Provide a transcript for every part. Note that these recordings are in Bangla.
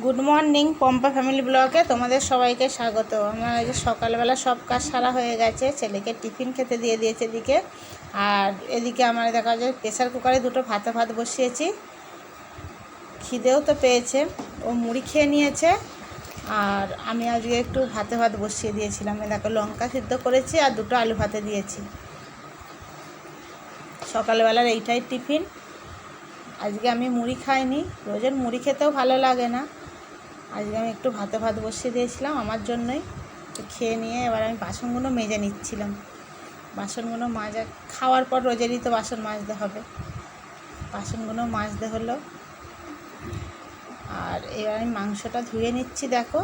গুড মর্নিং পম্পা ফ্যামিলি ব্লগে তোমাদের সবাইকে স্বাগত। আমার এই যে সকালবেলা সব কাজ সারা হয়ে গেছে, ছেলেকে টিফিন খেতে দিয়ে দিয়েছে এদিকে। আর এদিকে আমার দেখা যায় প্রেসার কুকারে দুটো ভাত বসিয়েছি। খিদেও তো পেয়েছে, ও মুড়ি খেয়ে নিয়েছে। আর আমি আজকে একটু ভাত বসিয়ে দিয়েছিলাম। দেখো লঙ্কা সিদ্ধ করেছি আর দুটো আলু ভাতে দিয়েছি। সকালবেলার এইটাই টিফিন। আজকে আমি মুড়ি খাইনি, রোজের মুড়ি খেতেও ভালো লাগে না। আজকে আমি একটু ভাত বসিয়ে দিয়েছিলাম আমার জন্যই। তো খেয়ে নিয়ে এবার আমি বাসনগুলো মেজে নিচ্ছিলাম। বাসনগুলো মাজা খাওয়ার পর রোজেরই তো বাসন মাজতে হবে, বাসনগুলো মাজতে হলো। আর এবার আমি মাংসটা ধুয়ে নিচ্ছি। দেখো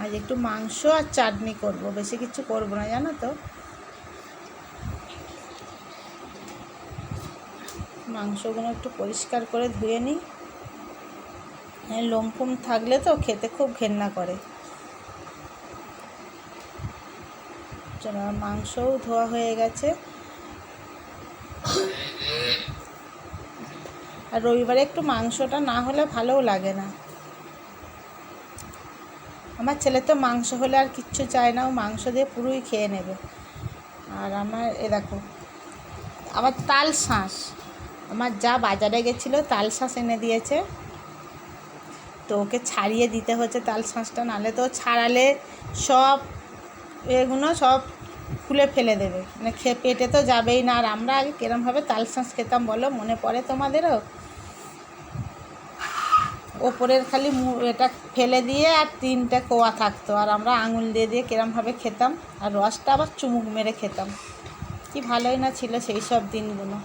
আজ একটু মাংস আর চাটনি করব, বেশি কিছু করব না জানো তো। মাংসগুলো একটু পরিষ্কার করে ধুয়ে নিই, লোমফুম থাকলে তো খেতে খুব ঘেন্না করে। চলো, মাংসও ধোয়া হয়ে গেছে। আর রবিবারে একটু মাংসটা না হলে ভালোও লাগে না। আমার ছেলে তো মাংস হলে আর কিচ্ছু চায় না, ও মাংস দিয়ে পুরোই খেয়ে নেবে। আর আমার দেখো আবার তাল শাঁস, আমার যা বাজারে গেছিলো তাল শাঁস এনে দিয়েছে। তো ওকে ছাড়িয়ে দিতে হচ্ছে তাল শাঁসটা, নাহলে তো ছাড়ালে সব এগুলো সব খুলে ফেলে দেবে, মানে পেটে তো যাবেই না। আর আমরা আগে কিরমভাবে তাল শাঁস খেতাম বলো, মনে পড়ে তোমাদেরও? ওপরের খালি এটা ফেলে দিয়ে আর 3টে কোয়া থাকতো, আর আমরা আঙুল দিয়ে দিয়ে কিরমভাবে খেতাম, আর রসটা আবার চুমুক মেরে খেতাম। কি ভালোই না ছিল সেই সব দিনগুলো।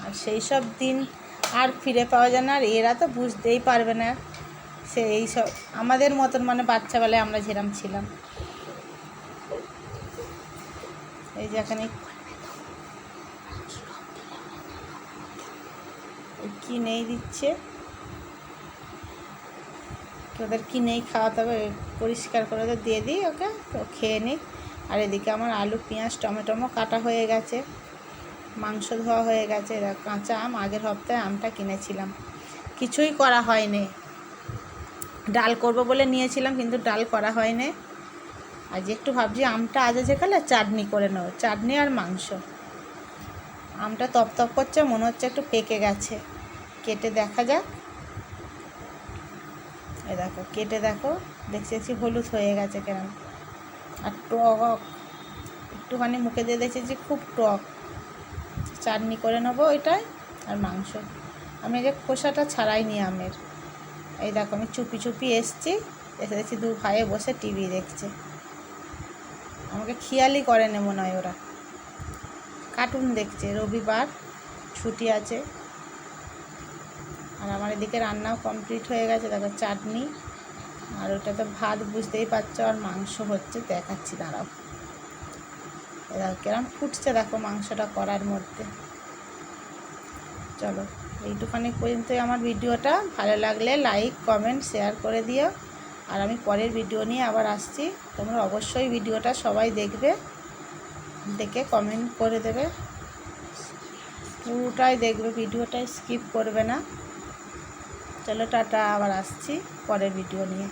আর সেই সব দিন আর ফিরে পাওয়া যায় না। আর এরা তো বুঝতেই পারবে না সেই সব আমাদের মতন, মানে বাচ্চাবেলায় আমরা যেরকম ছিলাম। এই যে এখানে কিনেই দিচ্ছে, ওদের কিনেই খাওয়াতে হবে। পরিষ্কার করে তো দিয়ে দিই ওকে, তো খেয়ে নিই। আর এদিকে আমার আলু পেঁয়াজ টমেটো কাটা হয়ে গেছে, মাংস ধোয়া হয়ে গেছে। এরা কাঁচা আম, আগের সপ্তাহে আমটা কিনেছিলাম, কিছুই করা হয়নি। ডাল করব বলে নিয়েছিলাম, কিন্তু ডাল করা হয়নি। আজ একটু ভাবছি আমটা আজ যেখানে চাটনি করে নেব, চাটনি আর মাংস। আমটা তপ করছে, মনে হচ্ছে একটু পেকে গেছে। কেটে দেখা যাক। দেখো কেটে দেখো, দেখছি হলুদ হয়ে গেছে কেন। আর টক একটুখানি মুখে দিয়ে দেখেছি খুব টক। চাটনি করে নেবো এটাই, আর মাংস। আমি যে খোসাটা ছাড়াইনি আমের। এই দেখো আমি চুপি এসছি, এসে দেখছি দু ভাইয়ে বসে টিভি দেখছে। আমাকে খেয়ালই করে নে মনে হয়, ওরা কার্টুন দেখছে, রবিবার ছুটি আছে। আর আমার এদিকে রান্নাও কমপ্লিট হয়ে গেছে। দেখো চাটনি, আর ওটা তো ভাত বুঝতেই পারছো, আর মাংস হচ্ছে দেখাচ্ছি দাঁড়াও। দেখো কেরম ফুটছে, দেখো মাংসটা করার মধ্যে। চলো এইটুখানি পর্যন্তই আমার ভিডিওটা। ভালো লাগলে লাইক কমেন্ট শেয়ার করে দিও। আর আমি পরের ভিডিও নিয়ে আবার আসছি, তোমরা অবশ্যই ভিডিওটা সবাই দেখবে, দেখে কমেন্ট করে দেবে। পুরোটাই দেখবে, ভিডিওটাই স্কিপ করবে না। চলো টাটা, আবার আসছি পরের ভিডিও নিয়ে।